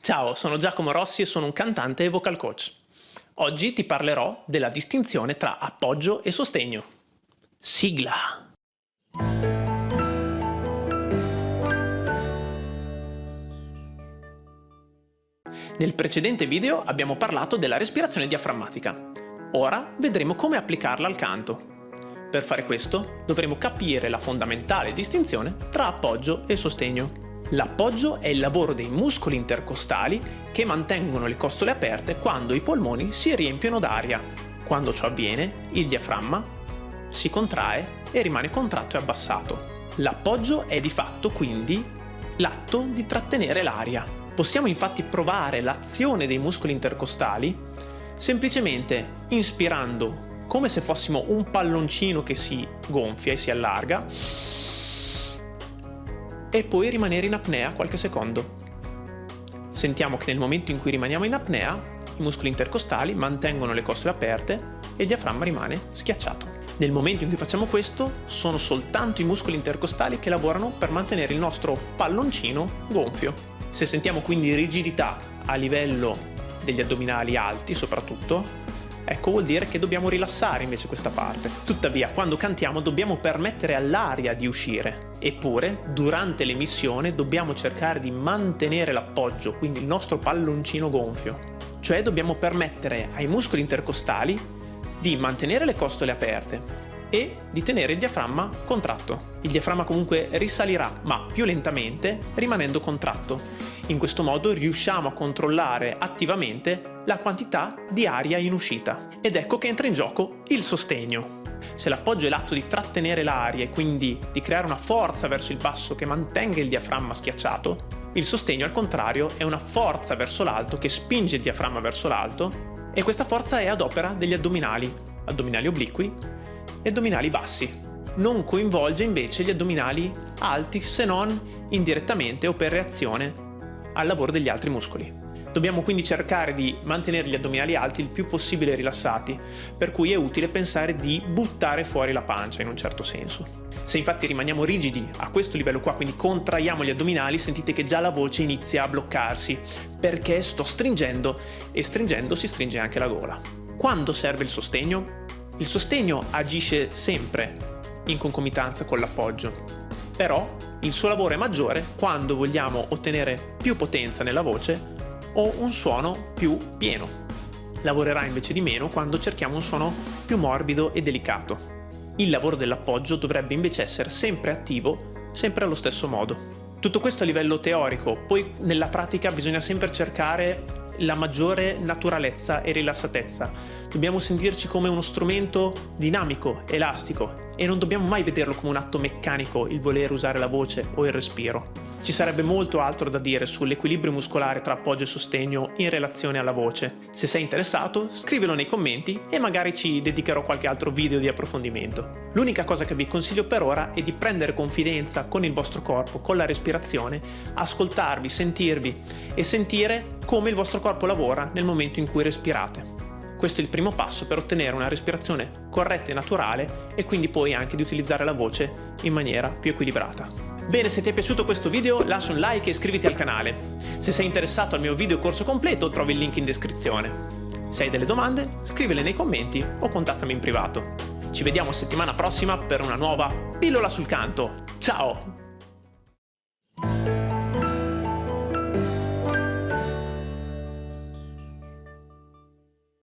Ciao, sono Giacomo Rossi e sono un cantante e vocal coach. Oggi ti parlerò della distinzione tra appoggio e sostegno. Sigla! Nel precedente video abbiamo parlato della respirazione diaframmatica. Ora vedremo come applicarla al canto. Per fare questo dovremo capire la fondamentale distinzione tra appoggio e sostegno. L'appoggio è il lavoro dei muscoli intercostali che mantengono le costole aperte quando i polmoni si riempiono d'aria. Quando ciò avviene, il diaframma si contrae e rimane contratto e abbassato. L'appoggio è di fatto quindi l'atto di trattenere l'aria. Possiamo infatti provare l'azione dei muscoli intercostali semplicemente inspirando come se fossimo un palloncino che si gonfia e si allarga e poi rimanere in apnea qualche secondo. Sentiamo che nel momento in cui rimaniamo in apnea, i muscoli intercostali mantengono le costole aperte e il diaframma rimane schiacciato. Nel momento in cui facciamo questo, sono soltanto i muscoli intercostali che lavorano per mantenere il nostro palloncino gonfio. Se sentiamo quindi rigidità a livello degli addominali alti soprattutto, ecco vuol dire che dobbiamo rilassare invece questa parte. Tuttavia, quando cantiamo dobbiamo permettere all'aria di uscire. Eppure, durante l'emissione dobbiamo cercare di mantenere l'appoggio, quindi il nostro palloncino gonfio. Cioè dobbiamo permettere ai muscoli intercostali di mantenere le costole aperte e di tenere il diaframma contratto. Il diaframma comunque risalirà, ma più lentamente, rimanendo contratto. In questo modo riusciamo a controllare attivamente la quantità di aria in uscita. Ed ecco che entra in gioco il sostegno. Se l'appoggio è l'atto di trattenere l'aria e quindi di creare una forza verso il basso che mantenga il diaframma schiacciato, il sostegno al contrario è una forza verso l'alto che spinge il diaframma verso l'alto e questa forza è ad opera degli addominali obliqui e addominali bassi. Non coinvolge invece gli addominali alti se non indirettamente o per reazione al lavoro degli altri muscoli. Dobbiamo quindi cercare di mantenere gli addominali alti il più possibile rilassati, per cui è utile pensare di buttare fuori la pancia in un certo senso. Se infatti rimaniamo rigidi a questo livello qua, quindi contraiamo gli addominali, sentite che già la voce inizia a bloccarsi, perché sto stringendo e stringendo si stringe anche la gola. Quando serve il sostegno? Il sostegno agisce sempre in concomitanza con l'appoggio. Però il suo lavoro è maggiore quando vogliamo ottenere più potenza nella voce o un suono più pieno. Lavorerà invece di meno quando cerchiamo un suono più morbido e delicato. Il lavoro dell'appoggio dovrebbe invece essere sempre attivo, sempre allo stesso modo. Tutto questo a livello teorico, poi nella pratica bisogna sempre cercare la maggiore naturalezza e rilassatezza. Dobbiamo sentirci come uno strumento dinamico, elastico e non dobbiamo mai vederlo come un atto meccanico il voler usare la voce o il respiro. Ci sarebbe molto altro da dire sull'equilibrio muscolare tra appoggio e sostegno in relazione alla voce. Se sei interessato, scrivilo nei commenti e magari ci dedicherò qualche altro video di approfondimento. L'unica cosa che vi consiglio per ora è di prendere confidenza con il vostro corpo, con la respirazione, ascoltarvi, sentirvi e sentire come il vostro corpo lavora nel momento in cui respirate. Questo è il primo passo per ottenere una respirazione corretta e naturale e quindi poi anche di utilizzare la voce in maniera più equilibrata. Bene, se ti è piaciuto questo video lascia un like e iscriviti al canale. Se sei interessato al mio video corso completo trovi il link in descrizione. Se hai delle domande scrivile nei commenti o contattami in privato. Ci vediamo settimana prossima per una nuova pillola sul canto. Ciao!